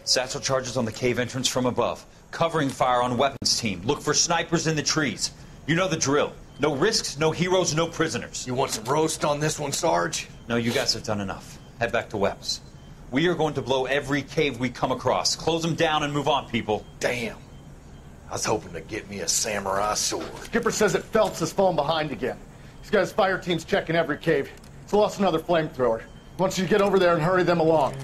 Satchel charges on the cave entrance from above. Covering fire on weapons team. Look for snipers in the trees. You know the drill. No risks, no heroes, no prisoners. You want some roast on this one, Sarge? No, you guys have done enough. Head back to Webb's. We are going to blow every cave we come across. Close them down and move on, people. Damn. I was hoping to get me a samurai sword. Skipper says that Phelps has fallen behind again. He's got his fire teams checking every cave. He's lost another flamethrower. He wants you to get over there and hurry them along.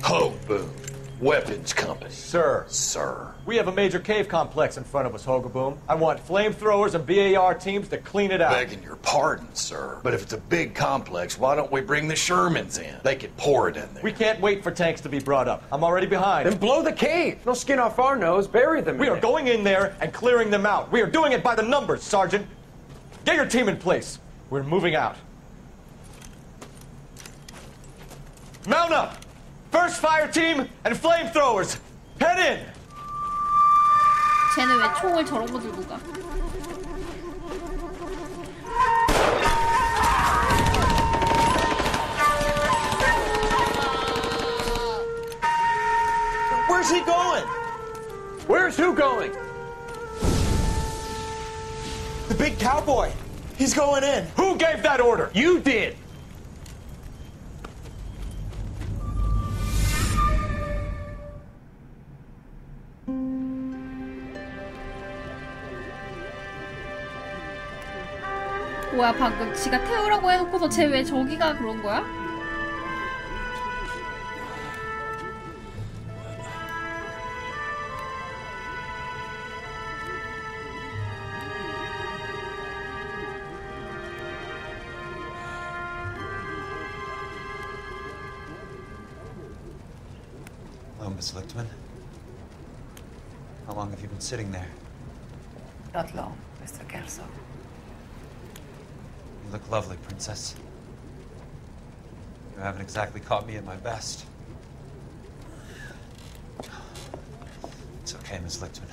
Hogaboom. Weapons Company. Sir. Sir. We have a major cave complex in front of us, Hogaboom. I want flamethrowers and BAR teams to clean it out. Begging your pardon, sir. But if it's a big complex, why don't we bring the Shermans in? They could pour it in there. We can't wait for tanks to be brought up. I'm already behind. Then blow the cave. No skin off our nose. Bury them. We are going in there and clearing them out. We are doing it by the numbers, Sergeant. Get your team in place. We're moving out. Mount up! First fire team and flamethrowers! Head in! 쟤는 왜 총을 저런 거 들고 가? Where's he going? Where's who going? The big cowboy. He's going in. Who gave that order? You did. 뭐야 방금 지가 태우라고 해놓고서 쟤 왜 저기가 그런 거야? Hello, Miss Lichtman. How long have you been sitting there? Not long, Mr. Kelso. You look lovely, Princess. You haven't exactly caught me at my best. It's okay, Miss Lichtman.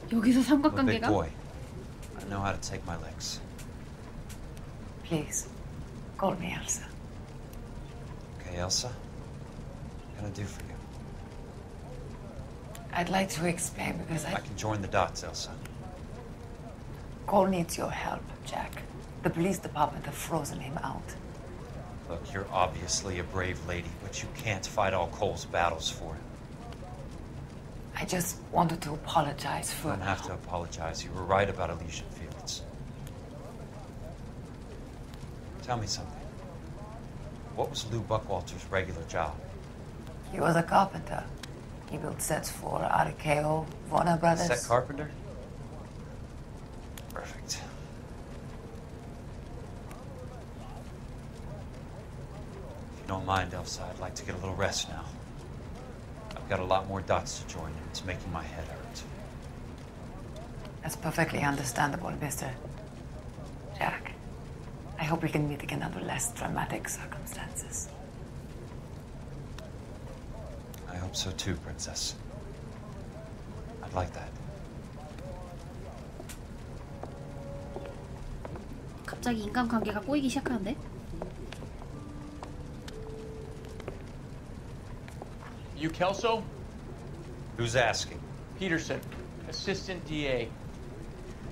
여기서 I'm a big 삼각관계가? boy. I know how to take my licks. Please, call me Elsa. Okay, Elsa? What can I do for you? I'd like to explain because I can join the dots, Elsa. Cole needs your help, Jack. The police department have frozen him out. Look, you're obviously a brave lady, but you can't fight all Cole's battles for him. I just wanted to apologize for... You don't have to apologize. You were right about Elysian Fields. Tell me something. What was Lou Buckwalter's regular job? He was a carpenter. He built sets for RKO, Warner Brothers. Set carpenter? Perfect. If you don't mind, Elsa, I'd like to get a little rest now. I've got a lot more dots to join, and it's making my head hurt. That's perfectly understandable, Mr. Jack. I hope we can meet again under less dramatic circumstances. I hope so too, Princess. I'd like that. 갑자기 인간관계가 꼬이기 시작하는데? You Kelso? Who's asking? Peterson, Assistant DA.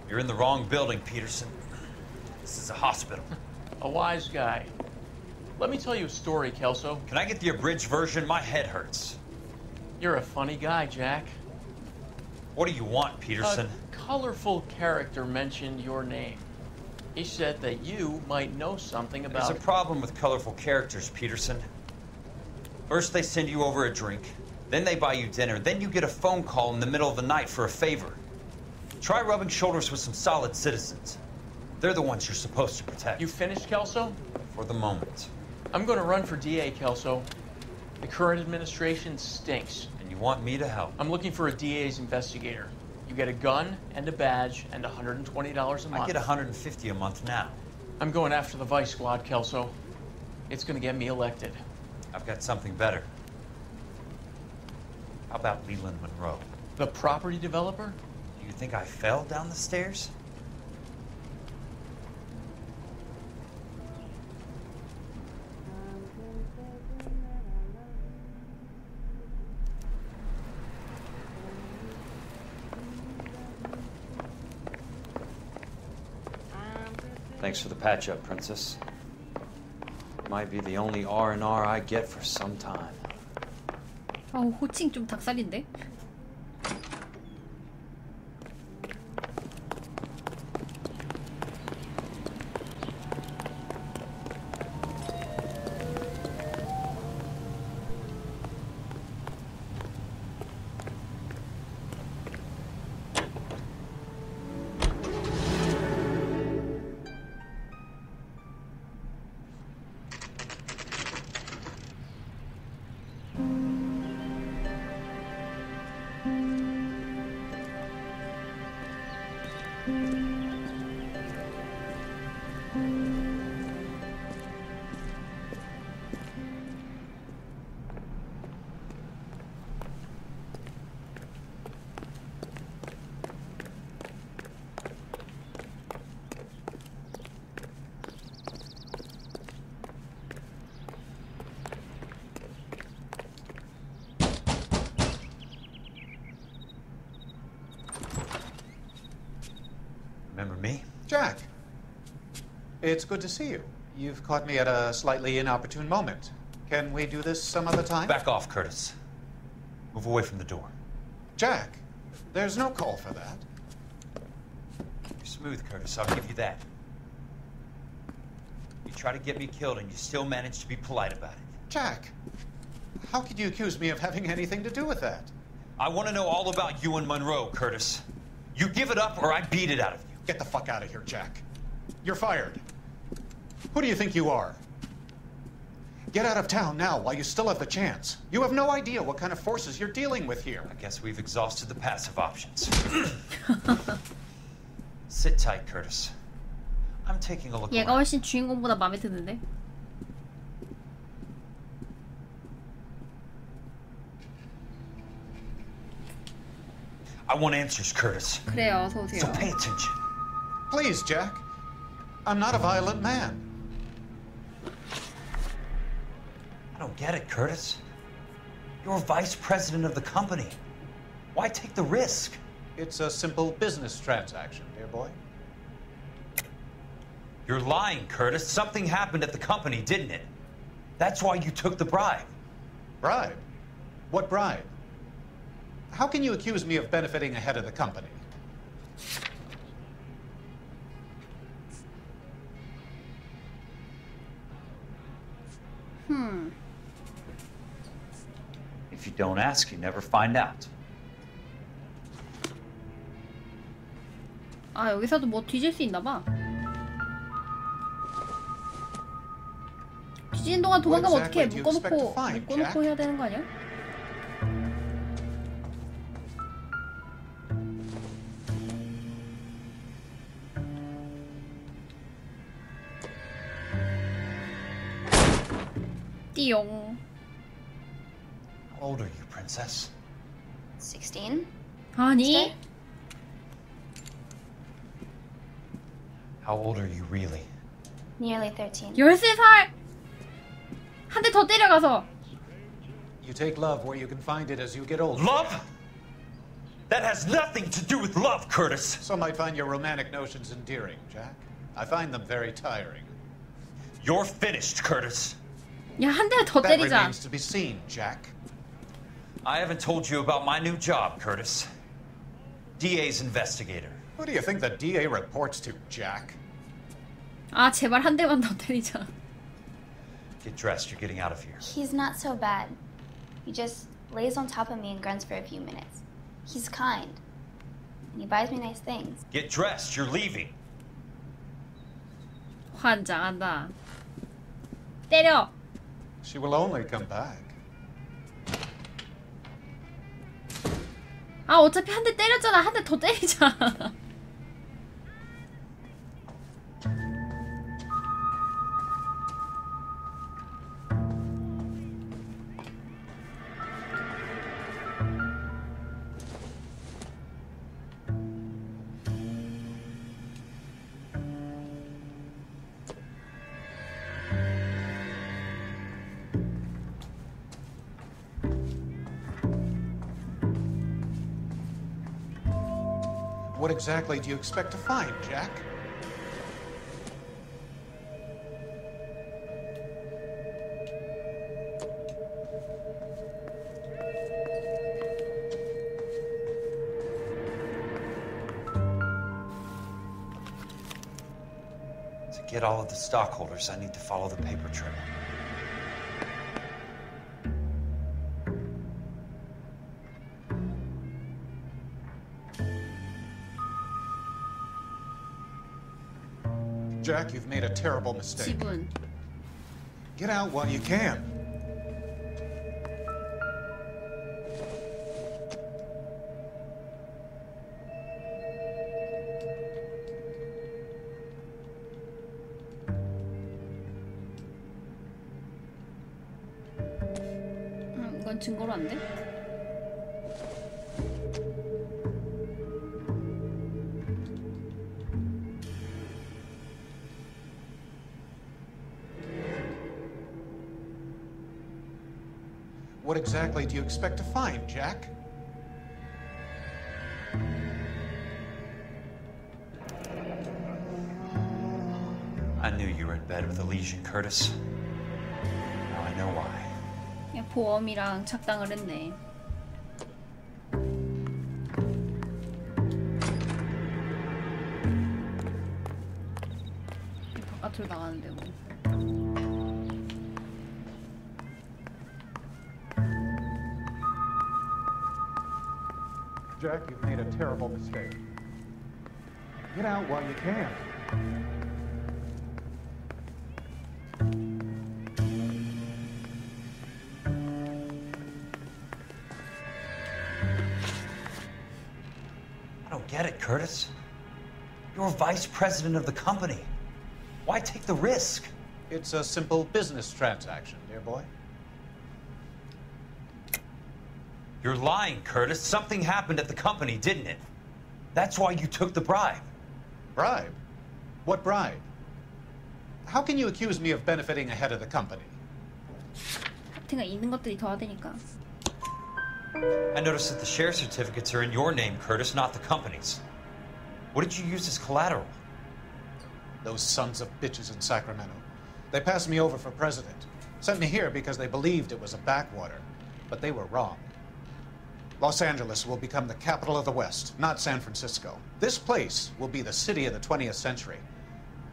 You're in the wrong building, Peterson. This is a hospital. A wise guy. Let me tell you a story, Kelso. Can I get the abridged version? My head hurts. You're a funny guy, Jack. What do you want, Peterson? A colorful character mentioned your name. He said that you might know something about... There's a problem with colorful characters, Peterson. First they send you over a drink, then they buy you dinner, then you get a phone call in the middle of the night for a favor. Try rubbing shoulders with some solid citizens. They're the ones you're supposed to protect. You finished, Kelso? For the moment. I'm going to run for DA, Kelso. The current administration stinks. And you want me to help? I'm looking for a DA's investigator. You get a gun and a badge and $120 a month. I get $150 a month now. I'm going after the Vice Squad, Kelso. It's going to get me elected. I've got something better. How about Leland Monroe? The property developer? Do you think I fell down the stairs? Thanks for the patch-up, Princess. Might be the only R&R I get for some time. 호칭 좀 닭살인데? Remember me? Jack, it's good to see you. You've caught me at a slightly inopportune moment. Can we do this some other time? Back off, Curtis. Move away from the door. Jack, there's no call for that. You're smooth, Curtis. I'll give you that. You try to get me killed and you still manage to be polite about it. Jack, how could you accuse me of having anything to do with that? I want to know all about you and Monroe, Curtis. You give it up or I beat it out of you. Get the fuck out of here, Jack. You're fired. Who do you think you are? Get out of town now while you still have the chance. You have no idea what kind of forces you're dealing with here. I guess we've exhausted the passive options. Sit tight, Curtis. I'm taking a look 얘가 around. 훨씬 주인공보다 마음에 드는데? I want answers, Curtis. 그래요, 어서 오세요. So pay attention. Please, Jack. I'm not a violent man. I don't get it, Curtis. You're vice president of the company. Why take the risk? It's a simple business transaction, dear boy. You're lying, Curtis. Something happened at the company, didn't it? That's why you took the bribe. Bribe? What bribe? How can you accuse me of benefiting ahead of the company? If you don't ask, you never find out. 아, 여기서도 뭐 뒤질 수 있나 봐. 뒤지는 동안 도망가면 어떡해? 묶어놓고 해야 되는 거 아니야? 띠용. How old are you, princess? 16? 아니? How old are you really? Nearly 13. 13살! 한 대 더 때려가서. You take love where you can find it as you get older. Love? That has nothing to do with love, Curtis. Some might find your romantic notions endearing, Jack. I find them very tiring. You're finished, Curtis. 야, 한 대 더 That 때리자. remains to be seen, Jack. I haven't told you about my new job, Curtis. DA's investigator. Who do you think the DA reports to, Jack? 아, 제발 한 대만 더 때리자. Get dressed, you're getting out of here. He's not so bad. He just lays on top of me and grunts for a few minutes. He's kind. And he buys me nice things. Get dressed, you're leaving. 환장한다. 때려. She will only come back. 아, 어차피 한 대 때렸잖아. 한 대 더 때리자. What exactly do you expect to find, Jack? get all of the stockholders, I need to follow the paper trail. Jack, you've made a terrible mistake. 지분. Get out while you can. 이건 증거로 안 돼? What exactly do you expect to find, Jack? I knew you were in bed with Elysian, Curtis. Now I know why. 그냥 보험이랑 착당을 했네. 바깥으로 나가는데 뭐. Jack, you've made a terrible mistake. Get out while you can. I don't get it, Curtis. You're vice president of the company. Why take the risk? It's a simple business transaction, dear boy. You're lying, Curtis. Something happened at the company, didn't it? That's why you took the bribe. Bribe? What bribe? How can you accuse me of benefiting ahead of the company? 파트가 있는 것들이 더하다니까. I noticed that the share certificates are in your name, Curtis, not the company's. What did you use as collateral? Those sons of bitches in Sacramento. They passed me over for president. Sent me here because they believed it was a backwater. But they were wrong. Los Angeles will become the capital of the West, not San Francisco. This place will be the city of the 20th century.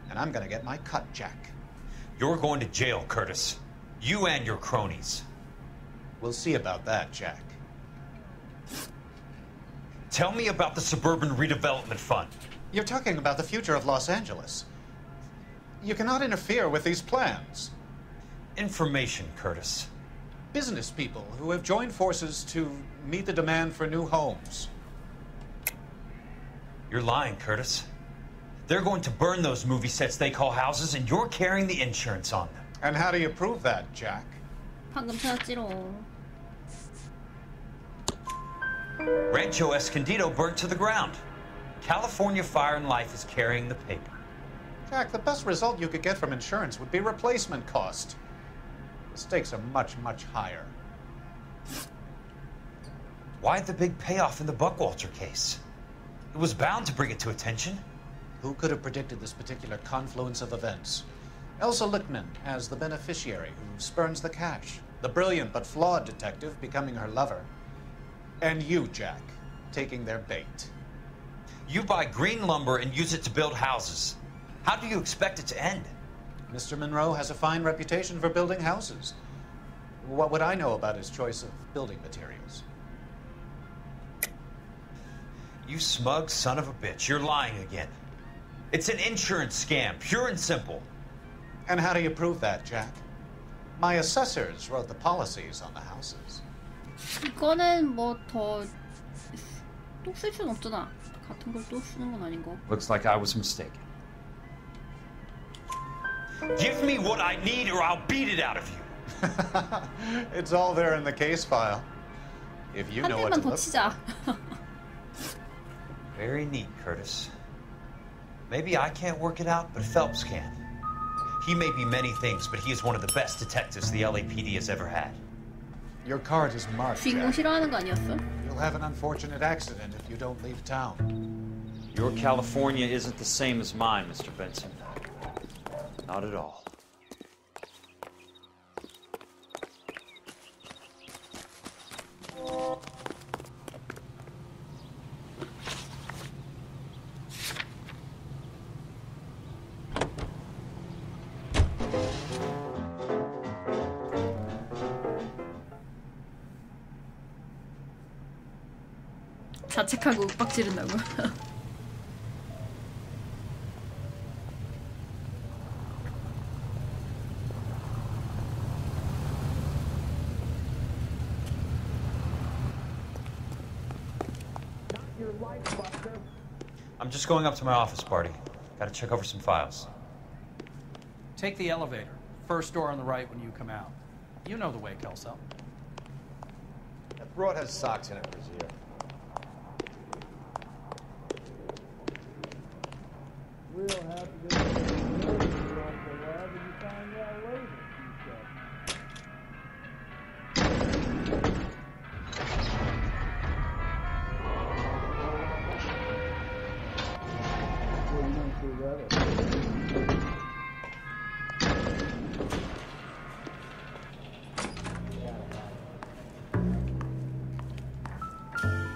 And I'm gonna get my cut, Jack. You're going to jail, Curtis. You and your cronies. We'll see about that, Jack. Tell me about the Suburban Redevelopment Fund. You're talking about the future of Los Angeles. You cannot interfere with these plans. Information, Curtis. Business people who have joined forces to meet the demand for new homes. You're lying, Curtis. They're going to burn those movie sets they call houses, and you're carrying the insurance on them. And how do you prove that, Jack? 방금 찾았지롱. Rancho Escondido burnt to the ground. California Fire and Life is carrying the paper. Jack, the best result you could get from insurance would be replacement cost. The stakes are much, much higher. Why the big payoff in the Buckwalter case? It was bound to bring it to attention. Who could have predicted this particular confluence of events? Elsa Lichtman as the beneficiary who spurns the cash. The brilliant but flawed detective becoming her lover. And you, Jack, taking their bait. You buy green lumber and use it to build houses. How do you expect it to end? Mr. Monroe has a fine reputation for building houses. What would I know about his choice of building materials? You smug son of a bitch, you're lying again. It's an insurance scam, pure and simple. And how do you prove that, Jack? My assessors wrote the policies on the houses. 이거는 뭐 더 또 쓸 수는 없잖아. 같은 걸 또 쓰는 건 아닌 거. Looks like I was mistaken. Give me what I need or I'll beat it out of you. It's all there in the case file. If you 한 know what to 대만 더 look. 치자. Very neat, Curtis. Maybe I can't work it out, but Phelps can. He may be many things, but he is one of the best detectives the LAPD has ever had. Your card is marked, 주인공 Jack. 싫어하는 거 아니었어? You'll have an unfortunate accident if you don't leave town. Your California isn't the same as mine, Mr. Benson. Not at all. 자책하고 윽박 지른다고. I'm just going up to my office, Barty. Gotta check over some files. Take the elevator. First door on the right when you come out. You know the way, Kelso. That broad has socks in it, Brazier. We'll have to get the lab when you find that later, she said.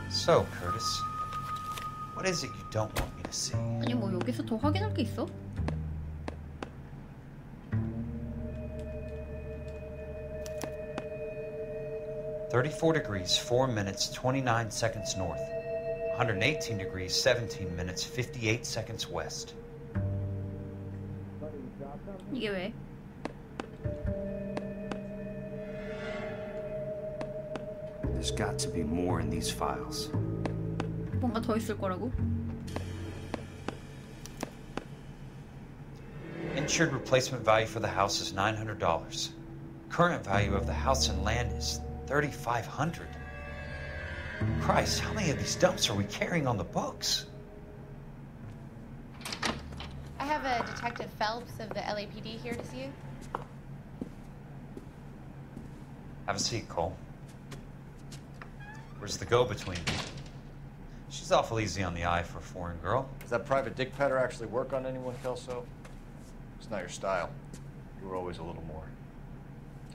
So, Curtis, what is it you don't want me to see? 아니 뭐 여기서 더 확인할 게 있어? "34 degrees, 4 minutes, 29 seconds north. 118 degrees, 17 minutes, 58 seconds west." 이게 왜? There's got to be more in these files. 뭔가 더 있을 거라고? Insured replacement value for the house is $900. Current value of the house and land is $3,500. Christ, how many of these dumps are we carrying on the books? I have a Detective Phelps of the LAPD here to see you. Have a seat, Cole. Where's the go-between? She's awful easy on the eye for a foreign girl. Does that private dick petter actually work on anyone, Kelso? It's not your style. You were always a little more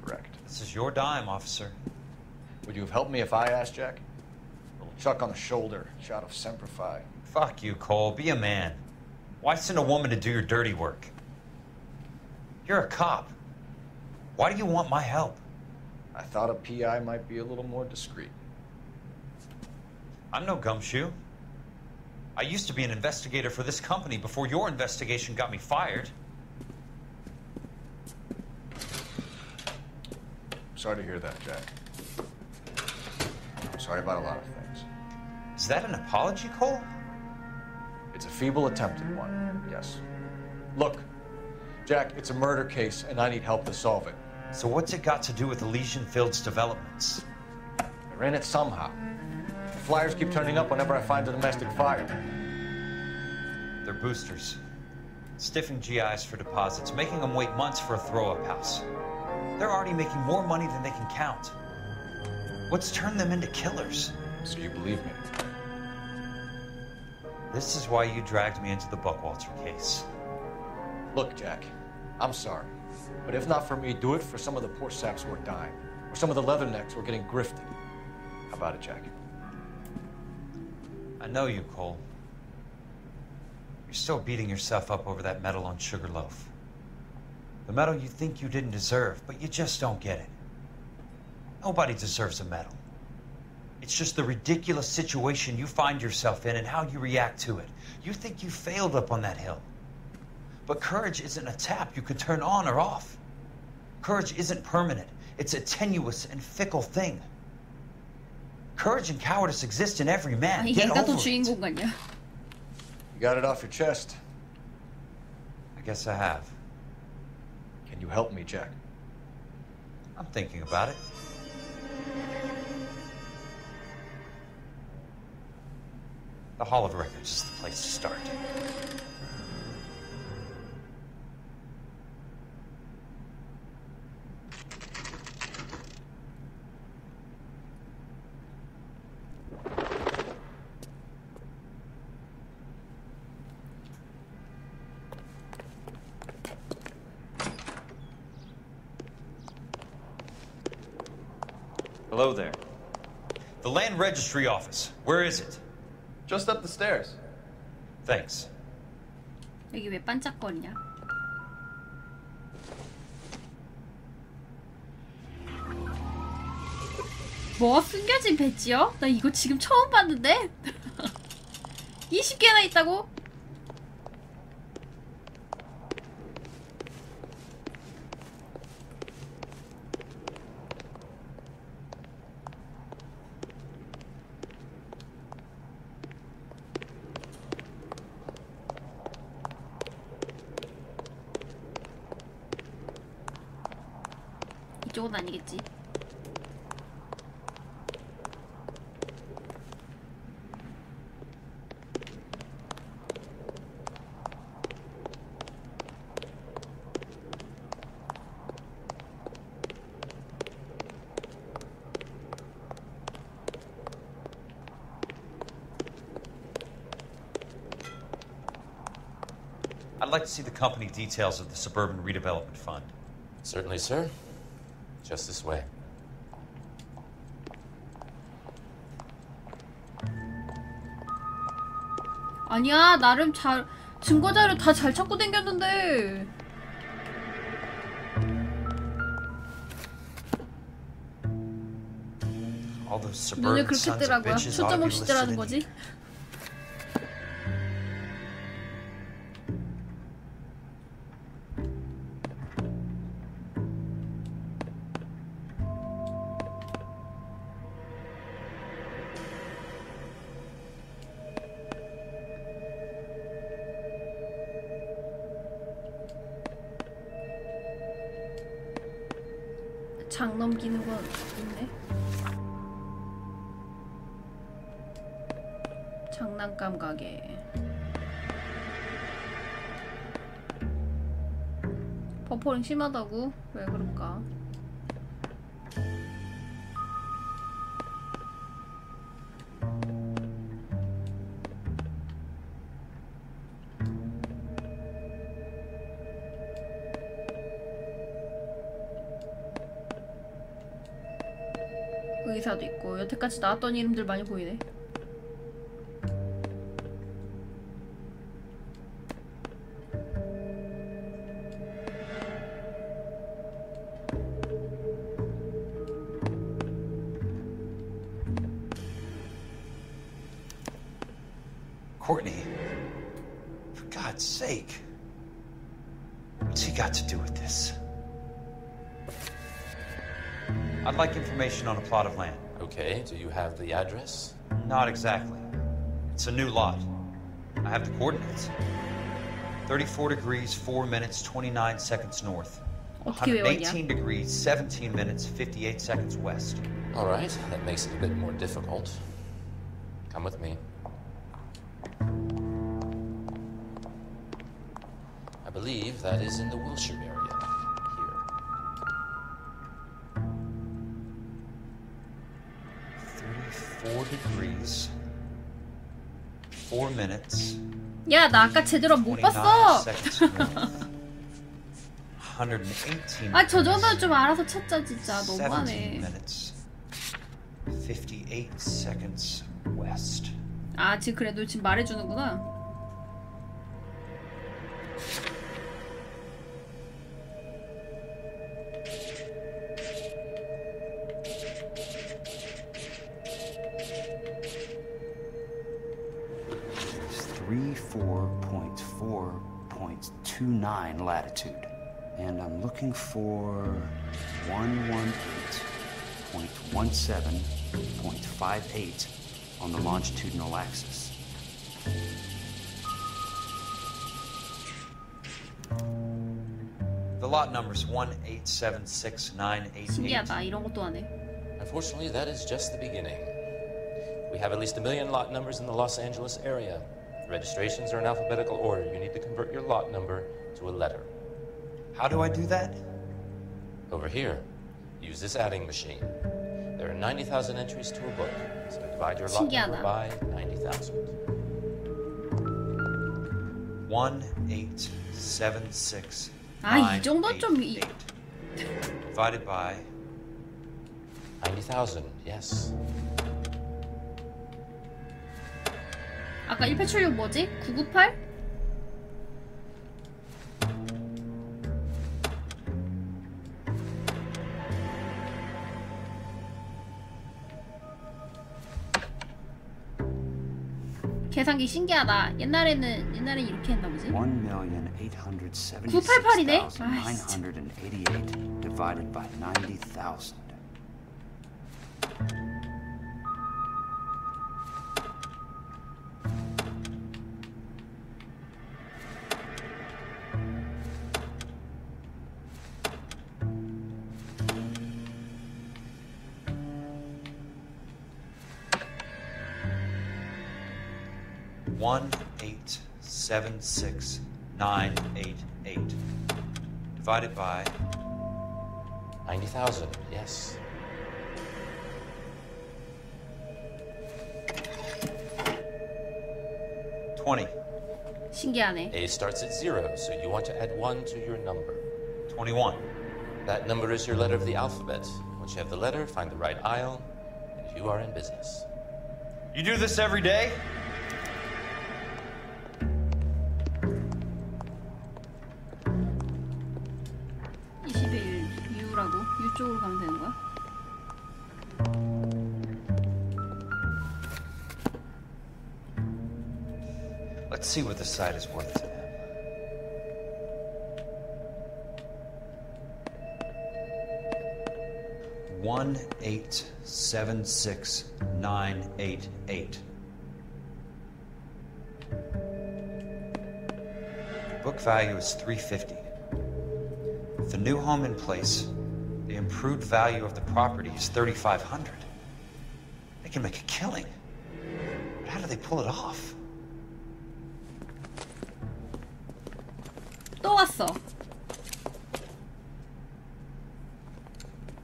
direct. This is your dime, officer. Would you have helped me if I asked, Jack? A little chuck on the shoulder, shot of Semper Fi. Fuck you, Cole. Be a man. Why send a woman to do your dirty work? You're a cop. Why do you want my help? I thought a PI might be a little more discreet. I'm no gumshoe. I used to be an investigator for this company before your investigation got me fired. Sorry to hear that, Jack. I'm sorry about a lot of things. Is that an apology, Cole? It's a feeble attempt at one, yes. Look, Jack, it's a murder case, and I need help to solve it. So what's it got to do with Elysian Fields developments? They're in it somehow. The flyers keep turning up whenever I find a domestic fire. They're boosters. Stiffing GIs for deposits, making them wait months for a throw-up house. They're already making more money than they can count. What's turned them into killers? So you believe me? This is why you dragged me into the Buckwalter case. Look, Jack, I'm sorry. But if not for me, do it for some of the poor saps who are dying. Or some of the leathernecks who are getting grifted. How about it, Jack? I know you, Cole. You're still beating yourself up over that medal on Sugarloaf. The medal you think you didn't deserve, but you just don't get it. Nobody deserves a medal. It's just the ridiculous situation you find yourself in and how you react to it. You think you failed up on that hill. But courage isn't a tap you can turn on or off. Courage isn't permanent. It's a tenuous and fickle thing. Courage and cowardice exist in every man. 아니, Get 얘가 over 더 it. 주인공 같냐? You got it off your chest. I guess I have. Can you help me, Jack? I'm thinking about it. The Hall of Records is the place to start. Hello there. The Land Registry Office. Where is it? Just up the stairs. Thanks. 여기 왜 반짝거리냐? 뭐가 숨겨진 배지요? 나 이거 지금 처음 봤는데? 20개나 있다고? 이쪽은 아니겠지? I'd like to see the company details of the Suburban Redevelopment Fund. Certainly, sir. Just this way. 아니야, 나름 잘 증거 자료 다 잘 찾고 댕겼는데. All those 눈에 suburban 그렇게 sons of 뜨라고요? bitches ought to 초점 be 없이 listed 뜨라는 in 거지? here. 장 넘기는 건 있네. 장난감 가게. 버퍼링 심하다고? 왜 그럴까? 의사도 있고 여태까지 나왔던 이름들 많이 보이네. Courtney, for God's sake, what's he got to do with this? I'd like information on a plot of land. Okay, do you have the address? Not exactly. It's a new lot. I have the coordinates. 34 degrees, 4 minutes, 29 seconds north. 118 degrees, 17 minutes, 58 seconds west. All right, that makes it a bit more difficult. Come with me. I believe that is in the Wilshire area. 4 degrees, 4 minutes. 야, 나 아까 제대로 못 29 봤어. seconds north. 118 아, 저 정도는 좀 알아서 찾자 진짜. 17 너무하네. minutes. 58 seconds west. 아, 지금 그래도 지금 말해주는구나. It's 34.4.29 latitude. And I'm looking for 118.17.58 on the longitudinal axis. The lot number's 1876988. 신기하다. 이런 것도 안 해. Unfortunately, that is just the beginning. We have at least 1 million lot numbers in the Los Angeles area. Registrations are in alphabetical order. You need to convert your lot number to a letter. How do I do that? Over here. Use this adding machine. There are 90,000 entries to a book. So divide your lot number by 90,000. 1876988. 아, 이 정도 좀 Divided by 90,000. Yes. 아까 1876 뭐지? 998? 계산기 신기하다. 옛날엔 이렇게 했나 보지? 1,876,988 divided by 90,000. One 876,988 divided by 90,000. Yes. 신기하네. A starts at 0, so you want to add 1 to your number. 21. That number is your letter of the alphabet. Once you have the letter, find the right aisle, and you are in business. You do this every day? U라고? U 쪽으로 가면 되는 거야? Let's see what this site is worth to them. $1,876,988. Book value is $350. With the new home in place, the improved value of the property is $3,500. They can make a killing. But how do they pull it off? 또 왔어.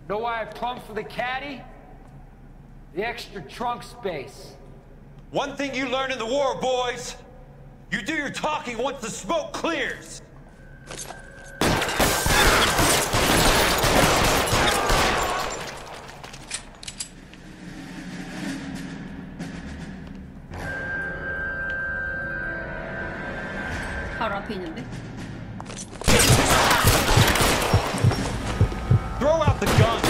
Know why I plumbed for the caddy? The extra trunk space. One thing you learn in the war, boys. You do your talking once the smoke clears. 바로 앞에 있는데? Throw out the gun.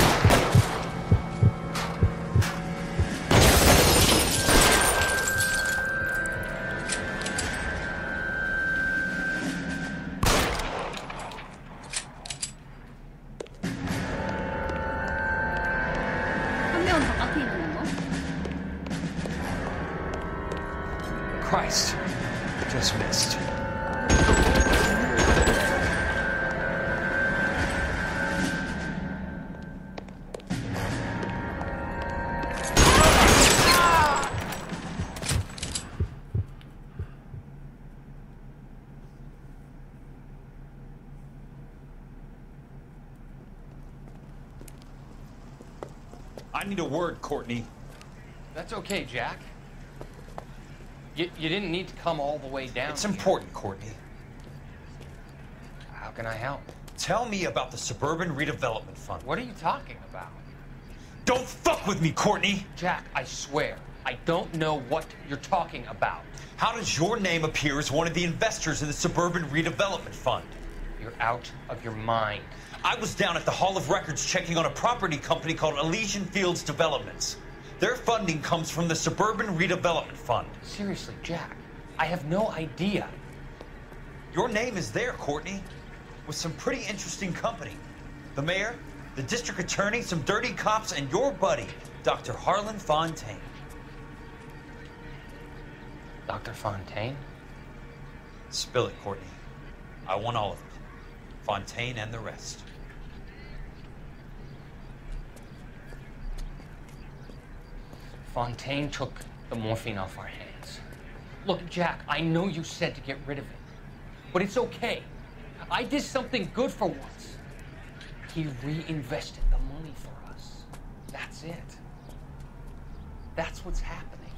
한 명은 바깥에 있는 건가? Christ. Just missed. I need a word, Courtney. That's okay, Jack. You didn't need to come all the way down. It's important, Courtney. How can I help? Tell me about the Suburban Redevelopment Fund. What are you talking about? Don't fuck with me, Courtney! Jack, I swear, I don't know what you're talking about. How does your name appear as one of the investors in the Suburban Redevelopment Fund? You're out of your mind. I was down at the Hall of Records checking on a property company called Elysian Fields Developments. Their funding comes from the Suburban Redevelopment Fund. Seriously, Jack, I have no idea. Your name is there, Courtney, with some pretty interesting company. The mayor, the district attorney, some dirty cops, and your buddy, Dr. Harlan Fontaine. Dr. Fontaine? Spill it, Courtney. I want all of it. Fontaine and the rest. Fontaine took the morphine off our hands. Look, Jack, I know you said to get rid of it, but it's okay. I did something good for once. He reinvested the money for us. That's it. That's what's happening.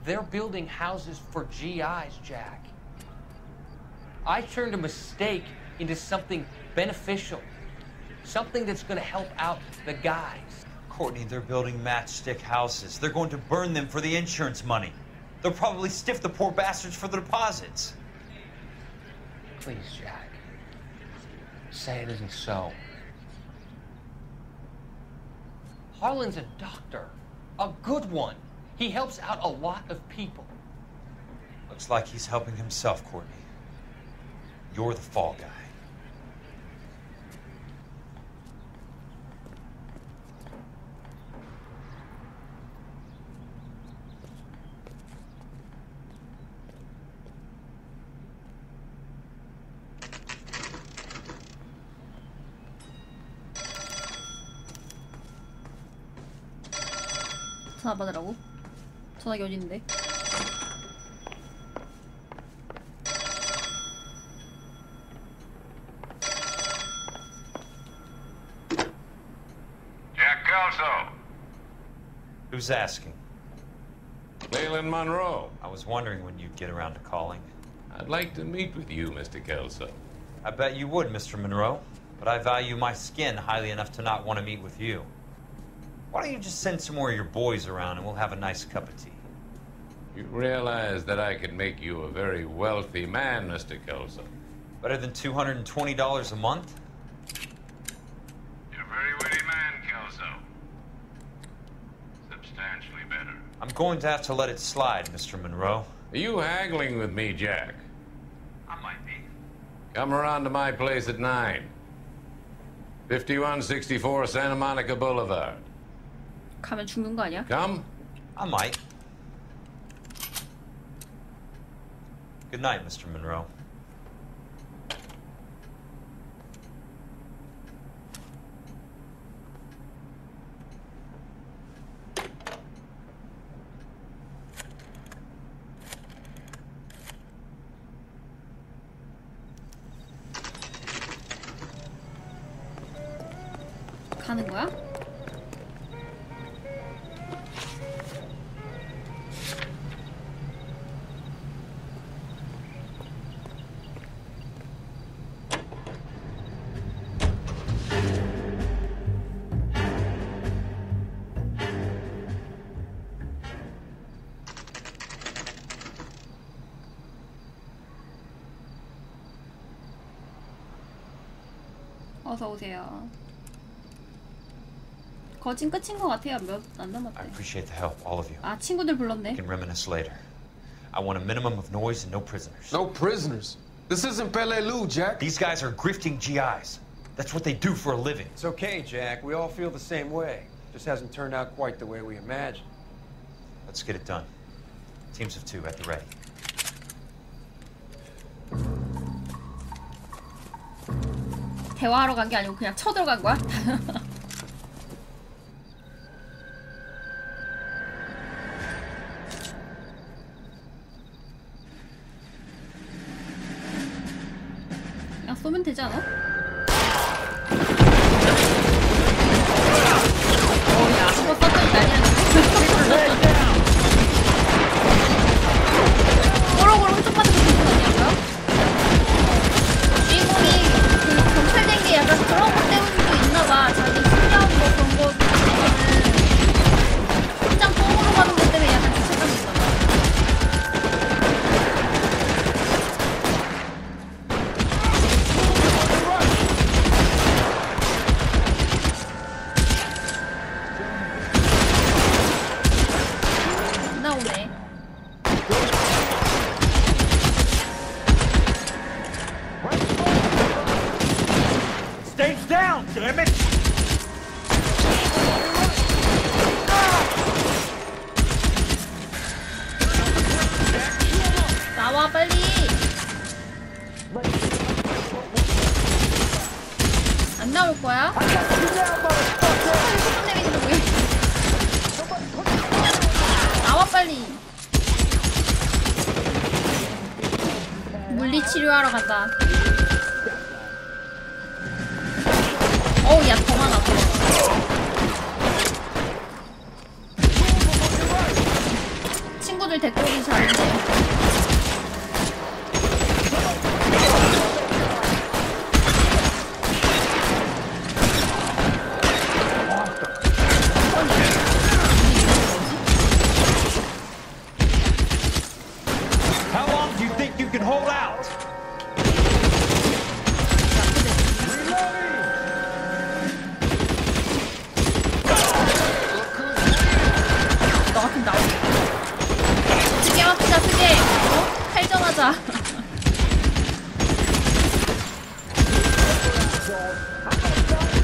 They're building houses for GIs, Jack. I turned a mistake into something beneficial. Something that's gonna help out the guys. Courtney, they're building matchstick houses. They're going to burn them for the insurance money. They'll probably stiff the poor bastards for the deposits. Please, Jack. Say it isn't so. Harlan's a doctor. A good one. He helps out a lot of people. Looks like he's helping himself, Courtney. You're the fall guy. 전화 받으라고? 전화기 어디 있는데? Jack Kelso. Who's asking? Leland Monroe. I was wondering when you'd get around to calling. I'd like to meet with you, Mr. Kelso. I bet you would, Mr. Monroe. But I value my skin highly enough to not want to meet with you. Why don't you just send some more of your boys around and we'll have a nice cup of tea? You realize that I could make you a very wealthy man, Mr. Kelso. Better than $220 a month? You're a very witty man, Kelso. Substantially better. I'm going to have to let it slide, Mr. Monroe. Are you haggling with me, Jack? I might be. Come around to my place at 9. 5164 Santa Monica Boulevard. 가면 죽는 거 아니야? Come? I might. Good night, Mr. Monroe. 가는 거야? 어서 오세요. 거진 끝인 것 같아요. 몇 안 I 남았대. appreciate the help, all of you. 아 친구들 불렀네. We can reminisce later. I want a minimum of noise and no prisoners. No prisoners? This isn't Peleliu, Jack. These guys are grifting GIs. That's what they do for a living. It's okay, Jack. We all feel the same way. Just hasn't turned out quite the way we imagined. Let's get it done. Teams of 2 at the ready. 대화하러 간 게 아니고 그냥 쳐들어간 거야? 그냥 쏘면 되지 않아? 야, 그거 썼더니 난리 났네. 꼬록꼬록 훔쳐받은 거 기분 아니냐고요? 주인공이 그 경찰 된 게 약간 그런 것 때문도 있나봐. 자기 신기한 거 그런 거 때문에는 혼장 똥으로 가는 것 때문에 약간 죄책감이 있나봐. 나오네. Stage down, damn it! 나와 빨리. 안 나올 거야? 나와 빨리. 물리치료하러 간다. 어우 야 더 많아 더. 친구들 데리고 오기 잘했네. How long do you think you can hold out? 너 같은 나오. 쓰게 맞추자 쓰게. 어? 진짜.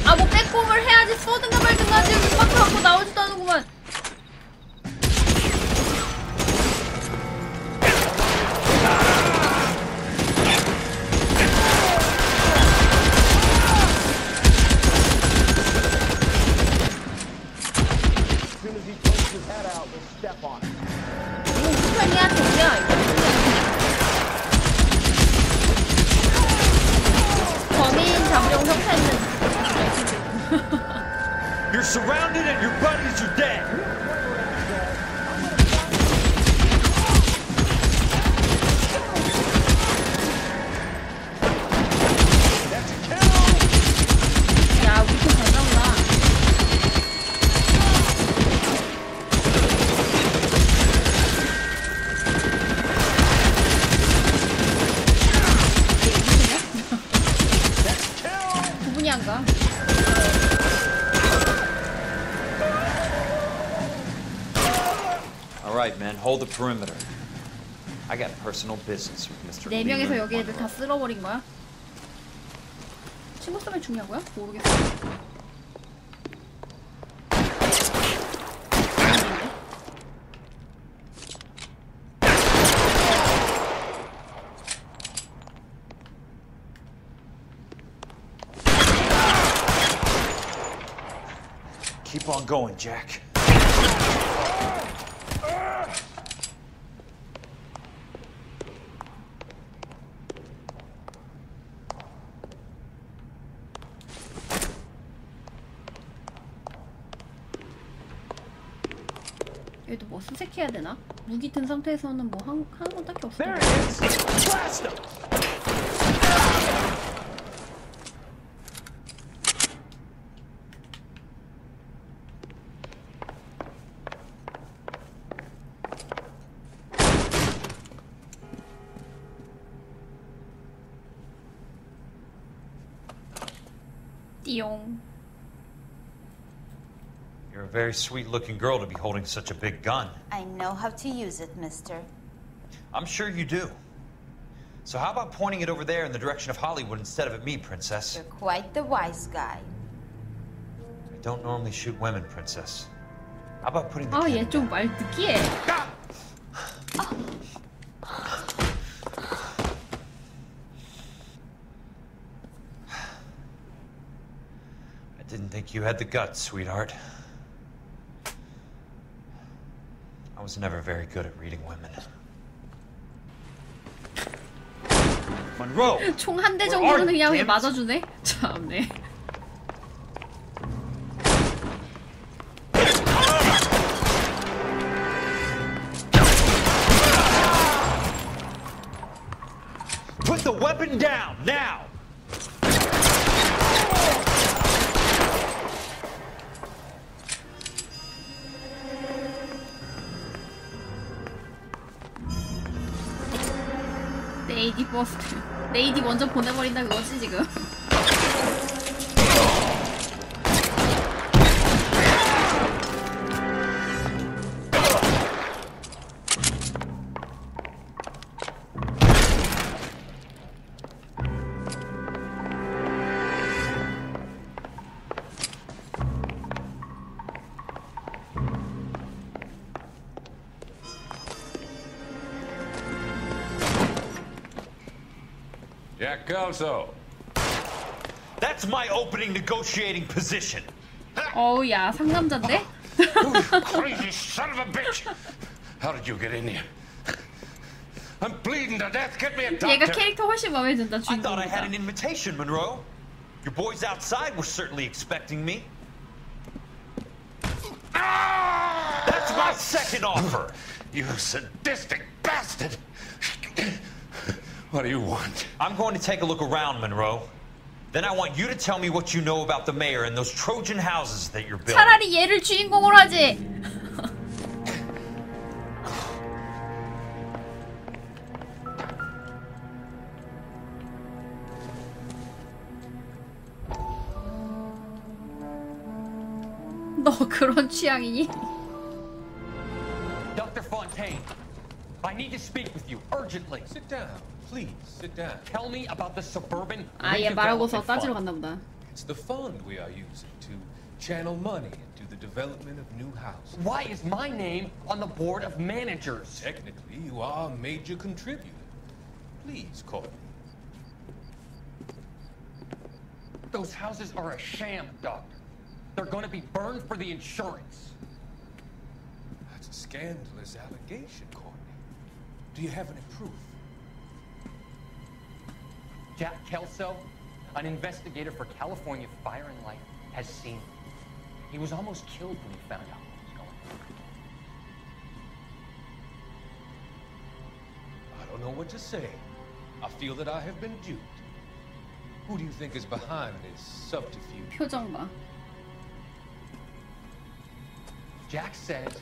아, 뭐 빼꼼을 해야지 쏘든가 말든가 지금 막 갖고 나오지도 않는구만. 이거 우편이야, 정리야, 이거. 범인 잡으려고 형사했는. You're surrounded and your buddies are dead. 야, 우리 팀 잘 싸운다. 구분이 안 가. All right, men, hold the perimeter. I got personal business with Mr. 네 명에서 Lehman. 여기 애들 다 쓸어버린 거야? 친구 싸움이 중요하고요? 모르겠어. Keep on going, Jack. 얘도 뭐 수색해야 되나? 무기 든 상태에서는 뭐 하는 건 딱히 없어. 띠용. You're a very sweet-looking girl to be holding such a big gun. I know how to use it, mister. I'm sure you do. So how about pointing it over there in the direction of Hollywood instead of at me, Princess? You're quite the wise guy. I don't normally shoot women, Princess. How about putting the 아, cannon 얘 좀 말 듣기해. I didn't think you had the guts, sweetheart. I was never very good at reading women. Monroe! 총 한 대 정도는 그냥 맞아주네? 참네. Put the weapon down, now! 레이디 버스트. 레이디 먼저 보내버린다 그거지 지금. Jack Kelso. That's my opening negotiating position. 어우 야 상남자인데? Crazy son of a bitch! How did you get in here? I'm bleeding to death. Get me a doctor. 얘가 캐릭터 훨씬 마음에 든다 I thought I had 주인공보다. an invitation, Monroe. Your boys outside were certainly expecting me. That's my second offer. You sadistic bastard! What do you want? I'm going to take a look around, Monroe. Then I want you to tell me what you know about the mayor and those Trojan houses that you're building. 차라리 얘를 주인공으로 하지. 너 그런 취향이니? Dr. Fontaine, I need to speak with you urgently. Sit down. Please, sit down. Tell me about the suburban 얘 말하고서 redevelopment 따지러 fund. 갔나 보다. It's the fund we are using to channel money into the development of new houses. Why is my name on the board of managers? Technically, you are a major contributor. Please, Courtney. Those houses are a sham, Doctor. They're going to be burned for the insurance. That's a scandalous allegation, Courtney. Do you have any proof? Jack Kelso, an investigator for California Fire and Life, has seen him. He was almost killed when he found out what was going on. I don't know what to say. I feel that I have been duped. Who do you think is behind this subterfuge? 표정 봐. Jack says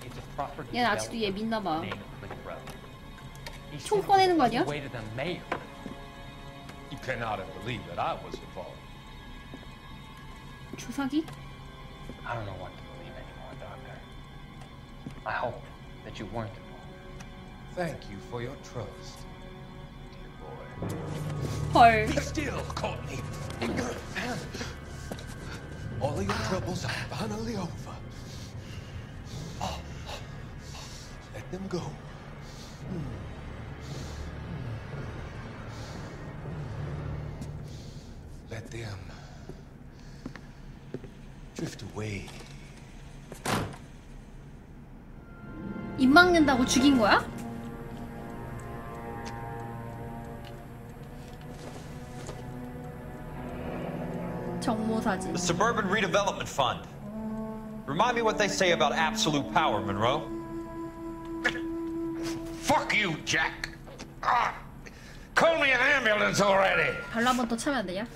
it's a property 얘는 아직도 얘 믿나 봐. named Cliff Road. He 총 said 꺼내는 거 on 아니야? his way to the mayor. You cannot have believed that I was involved. 주사기? I don't know what to believe anymore, Doctor. I hope that you weren't involved. Thank you for your trust, dear boy. 헐. Be still, Courtney. All of your troubles are finally over. Let them go. Let them drift away. 입 막는다고 죽인 거야? 정모 사진. The Suburban Redevelopment Fund. Remind me what they say about absolute power, Monroe. Fuck you, Jack. Call me an ambulance already. 발로 한 번 더 차면 안 되냐?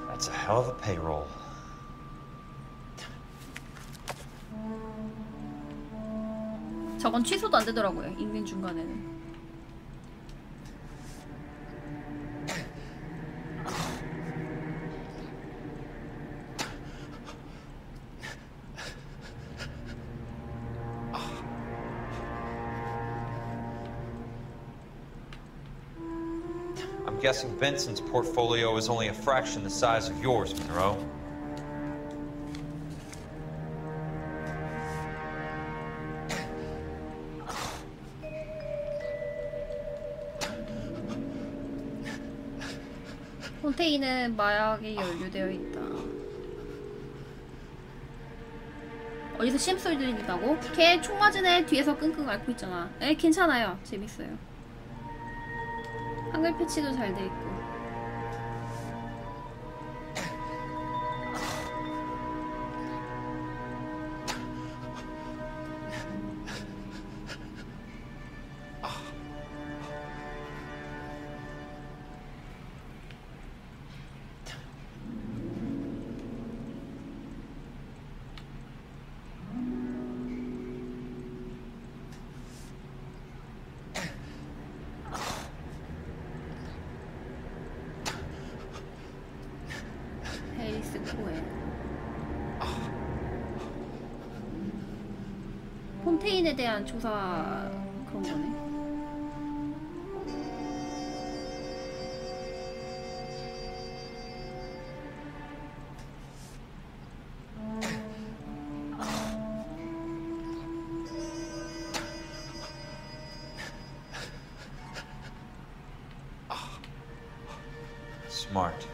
That's a hell of a payroll. 저건 취소도 안 되더라고요. 읽는 중간에는. I'm guessing Benson's portfolio is only a fraction the size of yours, Monroe. 폰테인은 마약에 연루되어 있다. 어디서 심소리 들린다고? 걔 총 맞은 애 뒤에서 끙끙 앓고 있잖아. 에 괜찮아요. 재밌어요. 한글 패치도 잘 돼 있고. 해리스 코엔. 폰테인에 대한 조사 그런 거네. Smart.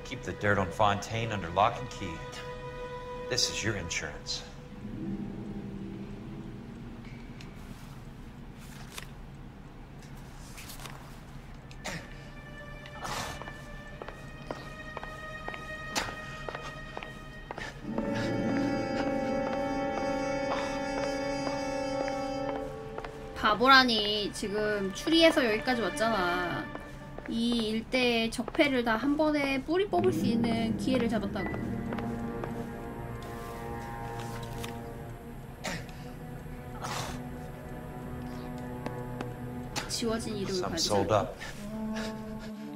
Keep the dirt on Fontaine under lock and key. This is your insurance. 바보라니. 지금 추리해서 여기까지 왔잖아. 이 일대의 적폐를 다 한 번에 뿌리 뽑을 수 있는 기회를 잡았다고. 지워진 이름을 Some 발견. sold up.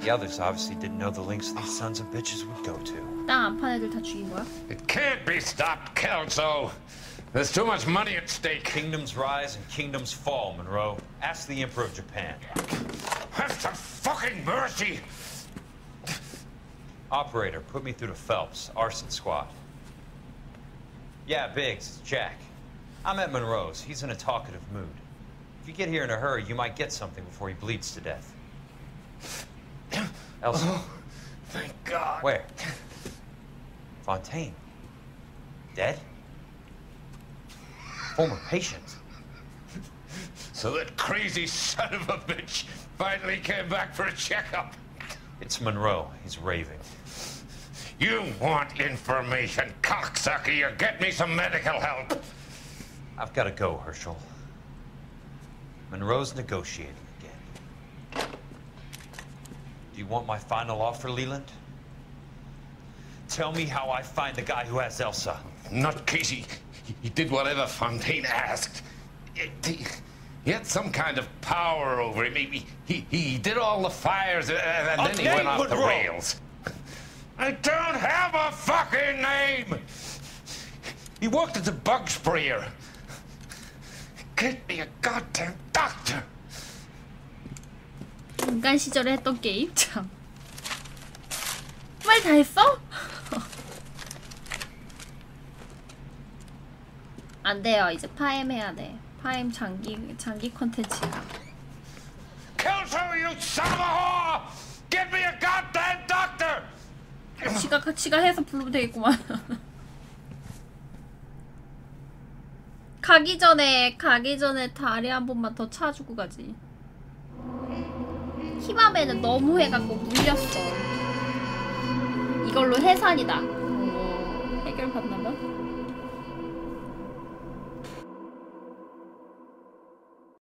The others obviously didn't know the links these sons of bitches would go to. 땅 안 판 애들 다 죽인 거야? It can't be stopped, Kelso. There's too much money at stake. Kingdoms rise and kingdoms fall, Monroe. Ask the Emperor of Japan. Have some fucking mercy! Operator, put me through to Phelps, arson squad. Yeah, Biggs, it's Jack. I'm at Monroe's. He's in a talkative mood. If you get here in a hurry, you might get something before he bleeds to death. Elsa. Oh, thank God. Where? Fontaine. Dead? Former patient. So that crazy son of a bitch finally came back for a checkup. It's Monroe. He's raving. You want information, cocksucker. You get me some medical help. I've got to go, Herschel. Monroe's negotiating again. Do you want my final offer, Leland? Tell me how I find the guy who has Elsa. Nutcase, he did whatever Fontaine asked. He had some kind of power over him. He did all the fires, and then he went off the rails. I don't have a fucking name! He worked as a bug sprayer. Get me a goddamn doctor! 인간 시절에 했던 게임? 참. 말 다 했어? 안 돼요. 이제 파임 해야 돼. 파임 장기 콘텐츠가. Kelso, you son of a whore! Get me a goddamn doctor! 지가 해서 부르면 되겠구만. 가기 전에 다리 한 번만 더 차주고 가지. 히밤에는 너무 해갖고 물렸어. 이걸로 해산이다. 해결 받나봐?